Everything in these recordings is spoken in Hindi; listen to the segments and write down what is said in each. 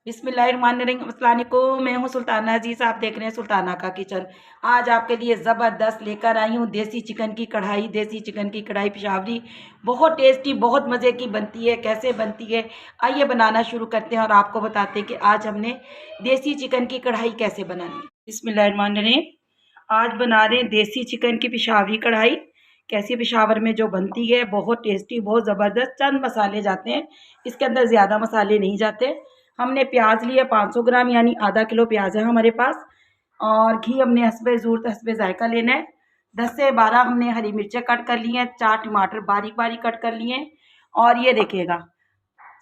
बिस्मिल्लाहिर्रहमानिर्रहीम। अस्सलाम वालेकुम। मैं हूँ सुल्ताना अजीज़, आप देख रहे हैं सुल्ताना का किचन। आज आपके लिए ज़बरदस्त लेकर आई हूँ देसी चिकन की कढ़ाई। देसी चिकन की कढ़ाई पेशावरी बहुत टेस्टी, बहुत मज़े की बनती है। कैसे बनती है आइए बनाना शुरू करते हैं और आपको बताते हैं कि आज हमने देसी चिकन की कढ़ाई कैसे बनानी है। बिस्मिल्लाहिर्रहमानिर्रहीम। आज बना रहे हैं देसी चिकन की पेशावरी कढ़ाई। कैसे पेशावर में जो बनती है, बहुत टेस्टी, बहुत ज़बरदस्त। चंद मसाले जाते हैं इसके अंदर, ज़्यादा मसाले नहीं जाते। हमने प्याज लिया 500 ग्राम, यानी आधा किलो प्याज है हमारे पास। और घी हमने हस्बे ज़रूरत हस्बे जायका लेना है। 10 से 12 हमने हरी मिर्चें कट कर ली हैं। 4 टमाटर बारीक बारीक कट कर लिए हैं। और ये देखिएगा,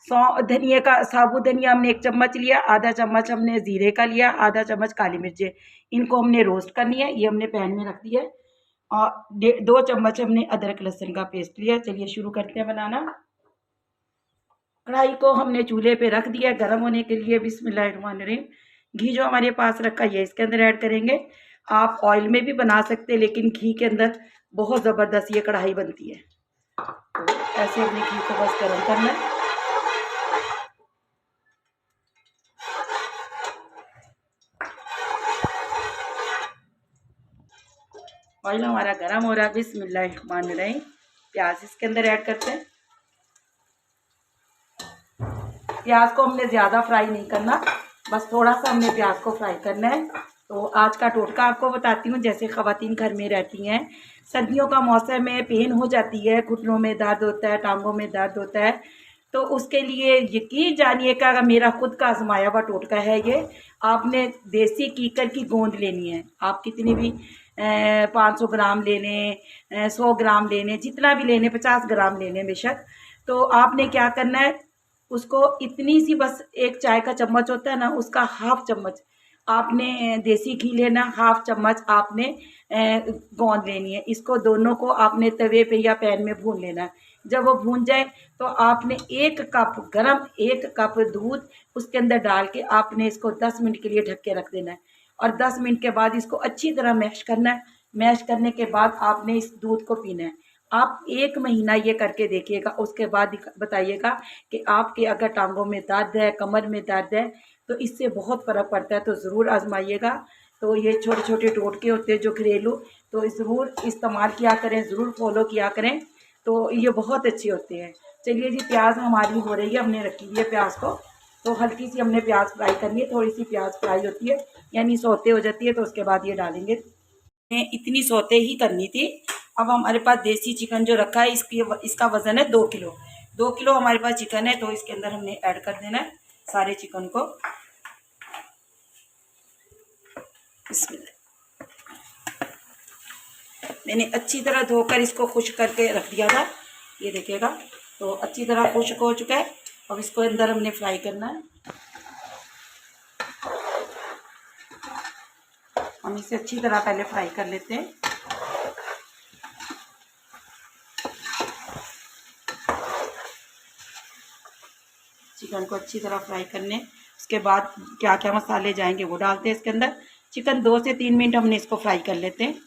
सौ धनिया का साबुत धनिया हमने 1 चम्मच लिया। आधा चम्मच हमने ज़ीरे का लिया। आधा चम्मच काली मिर्चें, इनको हमने रोस्ट करनी है। ये हमने पैन में रख दिया है। और 2 चम्मच हमने अदरक लहसुन का पेस्ट लिया। चलिए शुरू करते हैं बनाना। कढ़ाई को हमने चूल्हे पे रख दिया गर्म होने के लिए। बिस्मिल्लाहिर्रहमानिर्रहीम। घी जो हमारे पास रखा है इसके अंदर ऐड करेंगे। आप ऑयल में भी बना सकते हैं, लेकिन घी के अंदर बहुत ज़बरदस्त ये कढ़ाई बनती है। तो ऐसे हमने घी को बस गर्म करना है। ऑयल हमारा गर्म हो रहा है। बिस्मिल्लाहिर्रहमानिर्रहीम। प्याज इसके अंदर ऐड करते हैं। प्याज को हमने ज़्यादा फ्राई नहीं करना, बस थोड़ा सा हमने प्याज को फ्राई करना है। तो आज का टोटका आपको बताती हूँ। जैसे ख़वातीन घर में रहती हैं, सर्दियों का मौसम है, पेन हो जाती है, घुटनों में दर्द होता है, टांगों में दर्द होता है, तो उसके लिए यकीन जानिएगा, मेरा खुद का आजमाया हुआ टोटका है ये। आपने देसी कीकर की गोंद लेनी है। आप कितनी भी 500 ग्राम ले लें, 100 ग्राम ले लें, जितना भी लेने, 50 ग्राम ले लें बेशक। तो आपने क्या करना है, उसको इतनी सी, बस 1 चाय का चम्मच होता है ना, उसका हाफ चम्मच आपने देसी घी लेना। हाफ चम्मच आपने गोंद लेनी है। इसको दोनों को आपने तवे पे या पैन में भून लेना है। जब वो भून जाए तो आपने 1 कप गरम, 1 कप दूध उसके अंदर डाल के आपने इसको 10 मिनट के लिए ढक के रख देना है। और 10 मिनट के बाद इसको अच्छी तरह मैश करना है। मैश करने के बाद आपने इस दूध को पीना है। आप 1 महीना ये करके देखिएगा, उसके बाद बताइएगा कि आपके अगर टांगों में दर्द है, कमर में दर्द है, तो इससे बहुत फ़र्क पड़ता है। तो ज़रूर आजमाइएगा। तो ये छोटे छोटे टोटके होते हैं जो घरेलू, तो ज़रूर इस्तेमाल किया करें, ज़रूर फॉलो किया करें। तो ये बहुत अच्छे होते हैं। चलिए जी, प्याज हमारी हो रही है, हमने रखी हुई है प्याज को। तो हल्की सी हमने प्याज फ्राई करनी है। थोड़ी सी प्याज फ्राई होती है, यानी सौते हो जाती है, तो उसके बाद ये डालेंगे। इतनी सौते ही करनी थी। अब हमारे पास देसी चिकन जो रखा है, इसका वज़न है 2 किलो। 2 किलो हमारे पास चिकन है, तो इसके अंदर हमने ऐड कर देना है सारे चिकन को। इसमें मैंने अच्छी तरह धोकर इसको खुश्क करके रख दिया था, ये देखिएगा। तो अच्छी तरह खुश्क हो चुका है। अब इसको अंदर हमने फ्राई करना है। हम इसे अच्छी तरह पहले फ्राई कर लेते हैं। चिकन को अच्छी तरह फ्राई करने, उसके बाद क्या क्या मसाले जाएंगे वो डालते हैं इसके अंदर। चिकन 2 से 3 मिनट हमने इसको फ्राई कर लेते हैं।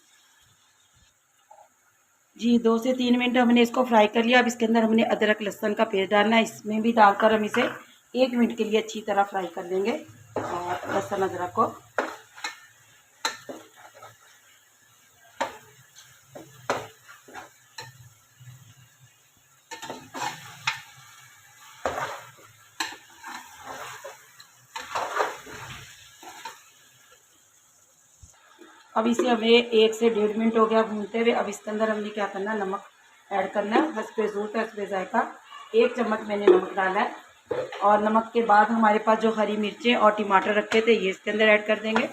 जी, 2 से 3 मिनट हमने इसको फ्राई कर लिया। अब इसके अंदर हमने अदरक लहसुन का पेस्ट डालना है। इसमें भी डालकर हम इसे 1 मिनट के लिए अच्छी तरह फ्राई कर लेंगे, और लहसुन अदरक को। अब इसे हमें 1 से 1.5 मिनट हो गया भूनते हुए। अब इसके अंदर हमने क्या करना है, नमक ऐड करना है। हस्बे ज़रूरत हस्बे जायका 1 चम्मच मैंने नमक डाला है। और नमक के बाद हमारे पास जो हरी मिर्चें और टमाटर रखे थे, ये इसके अंदर ऐड कर देंगे।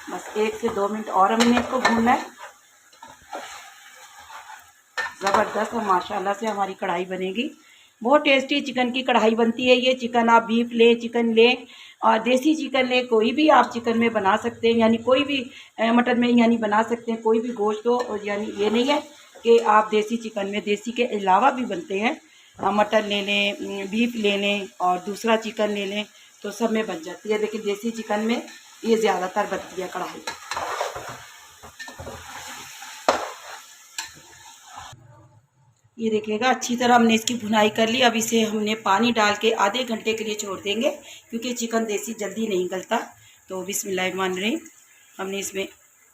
बस 1 से 2 मिनट और हमने इसको भूनना है। ज़बरदस्त और माशाल्लाह से हमारी कढ़ाई बनेगी। बहुत टेस्टी चिकन की कढ़ाई बनती है ये। चिकन आप बीफ लें, चिकन लें, और देसी चिकन लें, कोई भी आप चिकन में बना सकते हैं, यानी कोई भी मटन में यानी बना सकते हैं, कोई भी गोश्त हो। और यानी ये नहीं है कि आप देसी चिकन में, देसी के अलावा भी बनते हैं, मटन ले लें, बीफ ले लें और दूसरा चिकन ले लें तो सब में बन जाती है, लेकिन देसी चिकन में ये ज़्यादातर बनती है कढ़ाई। ये देखिएगा अच्छी तरह हमने इसकी भुनाई कर ली। अब इसे हमने पानी डाल के आधे घंटे के लिए छोड़ देंगे, क्योंकि चिकन देसी जल्दी नहीं गलता। तो बिस्मिल्लाहिर्रहमानिर्रहीम, हमने इसमें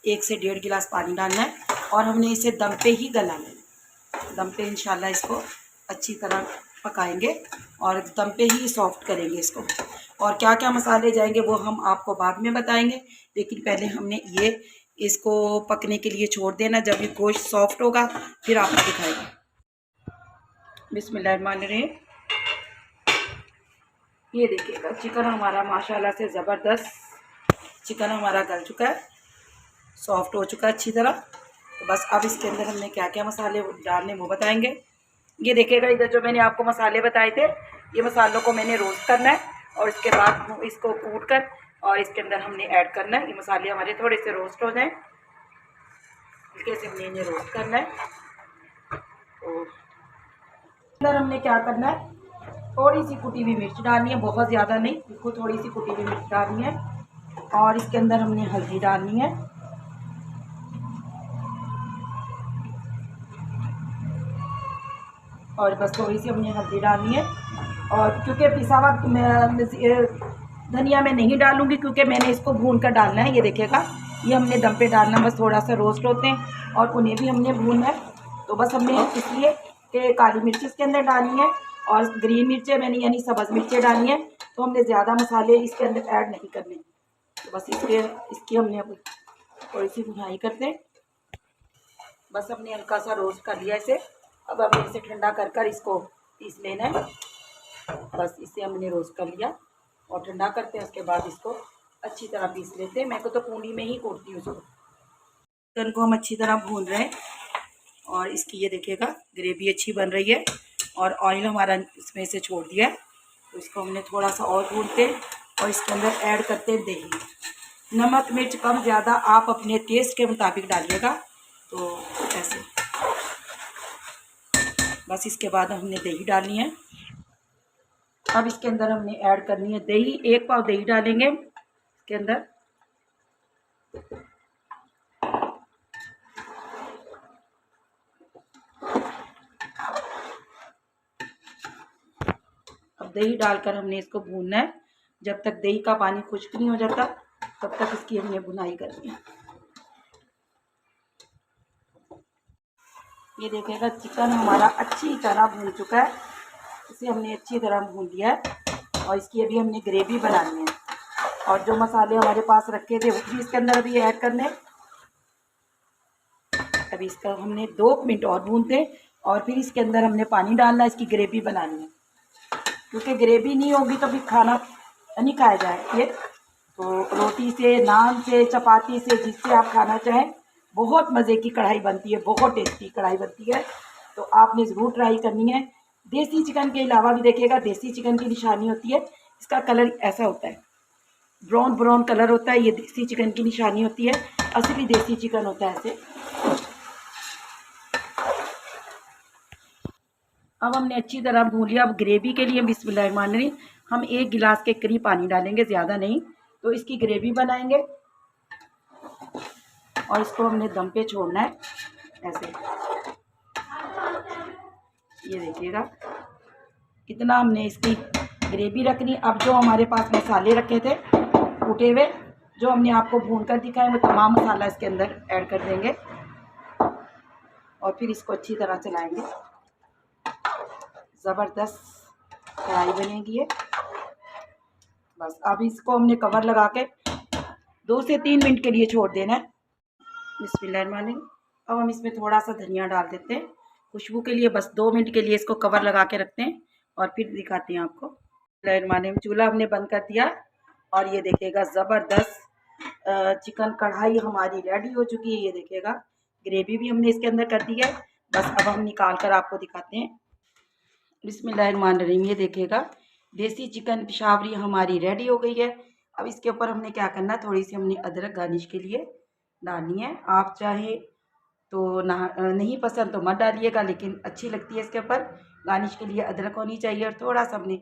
1 से 1.5 गिलास पानी डालना है और हमने इसे दम पे ही गलाना है। दम पे इंशाल्लाह इसको अच्छी तरह पकाएंगे और दम पे ही सॉफ्ट करेंगे इसको। और क्या क्या मसाले जाएंगे वो हम आपको बाद में बताएंगे, लेकिन पहले हमने ये इसको पकने के लिए छोड़ देना। जब ये गोश्त सॉफ्ट होगा फिर आपको दिखाएंगे। बिस्मिल्लाहिर्रहमानिर्रहीम, ये देखिएगा चिकन हमारा माशाल्लाह से ज़बरदस्त चिकन हमारा गल चुका है, सॉफ्ट हो चुका है अच्छी तरह। तो बस अब इसके अंदर हमने क्या क्या मसाले डालने वो बताएंगे। ये देखिएगा इधर जो मैंने आपको मसाले बताए थे, ये मसालों को मैंने रोस्ट करना है और इसके बाद इसको कूट कर और इसके अंदर हमने ऐड करना है। ये मसाले हमारे थोड़े से रोस्ट हो जाएं, हल्के से हमने इन्हें रोस्ट करना है। तो अंदर हमने क्या करना है, थोड़ी सी कुटी हुई मिर्च डालनी है, बहुत ज़्यादा नहीं, बिल्कुल थोड़ी सी कुटी हुई मिर्च डालनी है। और इसके अंदर हमने हल्दी डालनी है और बस थोड़ी सी हमने हल्दी डालनी है। और क्योंकि पिसा हुआ धनिया मैं नहीं डालूंगी, क्योंकि मैंने इसको भून कर डालना है। ये देखिएगा ये हमने दम पे डालना, बस थोड़ा सा रोस्ट होते हैं और उन्हें भी हमने भूनना है। तो बस हमने इसलिए कि काली मिर्च इसके अंदर डालनी है और ग्रीन मिर्चें मैंने यानी सब्ज़ मिर्चें डालनी है। तो हमने ज़्यादा मसाले इसके अंदर ऐड नहीं करने। तो बस इसकी हमने अब थोड़ी सी भुनाई करते हैं। बस हमने हल्का सा रोस्ट कर लिया इसे। अब हमें इसे ठंडा कर कर इसको पीस लेना है। बस इसे हमने रोस्ट कर लिया और ठंडा करते हैं, उसके बाद इसको अच्छी तरह पीस लेते हैं। मैं तो पूनी में ही कूटती हूँ इसको। चिकन को हम अच्छी तरह भून रहे हैं और इसकी ये देखिएगा ग्रेवी अच्छी बन रही है और ऑयल हमारा इसमें से छोड़ दिया है। तो इसको हमने थोड़ा सा और भूनते हैं और इसके अंदर ऐड करते हैं दही। नमक मिर्च कम ज़्यादा आप अपने टेस्ट के मुताबिक डालिएगा। तो ऐसे बस इसके बाद हमने दही डालनी है। अब इसके अंदर हमने ऐड करनी है दही, 1 पाव दही डालेंगे इसके अंदर। अब दही डालकर हमने इसको भूनना है। जब तक दही का पानी खुश्क नहीं हो जाता तब तक इसकी हमने भुनाई करनी है। ये देखिएगा चिकन हमारा अच्छी तरह भून चुका है, इसे हमने अच्छी तरह भून लिया है और इसकी अभी हमने ग्रेवी बनानी है। और जो मसाले हमारे पास रखे थे वो भी इसके अंदर अभी ऐड करने। अभी इसका हमने 2 मिनट और भूनते हैं और फिर इसके अंदर हमने पानी डालना है, इसकी ग्रेवी बनानी है। क्योंकि ग्रेवी नहीं होगी तो फिर खाना नहीं खाया जाए। ये तो रोटी से, नान से, चपाती से, जिससे आप खाना चाहें, बहुत मज़े की कढ़ाई बनती है, बहुत टेस्टी कढ़ाई बनती है। तो आपने ज़रूर ट्राई करनी है। देसी चिकन के अलावा भी देखिएगा, देसी चिकन की निशानी होती है, इसका कलर ऐसा होता है, ब्राउन ब्राउन कलर होता है। ये देसी चिकन की निशानी होती है, असली देसी चिकन होता है ऐसे। अब हमने अच्छी तरह भून लिया। अब ग्रेवी के लिए बिस्मिल्लाहिर्रहमानिर्रहीम हम 1 गिलास के करीब पानी डालेंगे, ज़्यादा नहीं। तो इसकी ग्रेवी बनाएंगे और इसको हमने दम पे छोड़ना है ऐसे। ये देखिएगा कितना हमने इसकी ग्रेवी रखनी। अब जो हमारे पास मसाले रखे थे कूटे हुए, जो हमने आपको भून कर दिखाए, वो तमाम मसाला इसके अंदर ऐड कर देंगे और फिर इसको अच्छी तरह चलाएंगे। ज़बरदस्त कढ़ाई बनेगी ये। बस अब इसको हमने कवर लगा के 2 से 3 मिनट के लिए छोड़ देना है। बिस्मिल्लाहिर्रहमानिर्रहीम, अब हम इसमें थोड़ा सा धनिया डाल देते हैं खुशबू के लिए। बस 2 मिनट के लिए इसको कवर लगा के रखते हैं और फिर दिखाते हैं आपको। बिस्मिल्लाहिर्रहमानिर्रहीम, चूल्हा हमने बंद कर दिया और ये देखिएगा ज़बरदस्त चिकन कढ़ाई हमारी रेडी हो चुकी है। ये देखिएगा ग्रेवी भी हमने इसके अंदर कर दी है। बस अब हम निकाल कर आपको दिखाते हैं। बिस्मिल्लाहिर्रहमानिर्रहीम, ये देखिएगा देसी चिकन पिशावरी हमारी रेडी हो गई है। अब इसके ऊपर हमने क्या करना है, थोड़ी सी हमने अदरक गार्निश के लिए डालनी है। आप चाहे तो ना नहीं पसंद तो मत डालिएगा, लेकिन अच्छी लगती है इसके ऊपर। गार्निश के लिए अदरक होनी चाहिए और थोड़ा सा हमने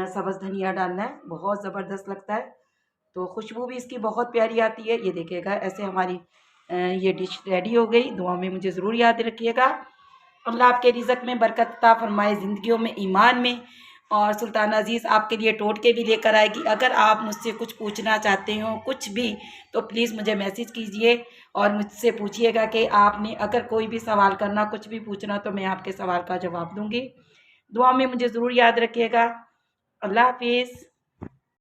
सब्ज़ धनिया डालना है, बहुत ज़बरदस्त लगता है। तो खुशबू भी इसकी बहुत प्यारी आती है। ये देखिएगा ऐसे हमारी ये डिश रेडी हो गई। दुआ में मुझे ज़रूर याद रखिएगा। अल्लाह आपके रिज़्क़ में बरकत अता फरमाए, ज़िंदगियों में, ईमान में। और सुल्तान अज़ीज़ आपके लिए टोटके भी लेकर आएगी। अगर आप मुझसे कुछ पूछना चाहते हो कुछ भी, तो प्लीज़ मुझे मैसेज कीजिए और मुझसे पूछिएगा कि आपने अगर कोई भी सवाल करना, कुछ भी पूछना, तो मैं आपके सवाल का जवाब दूँगी। दुआ में मुझे ज़रूर याद रखिएगा। अल्लाह हाफ़िज़।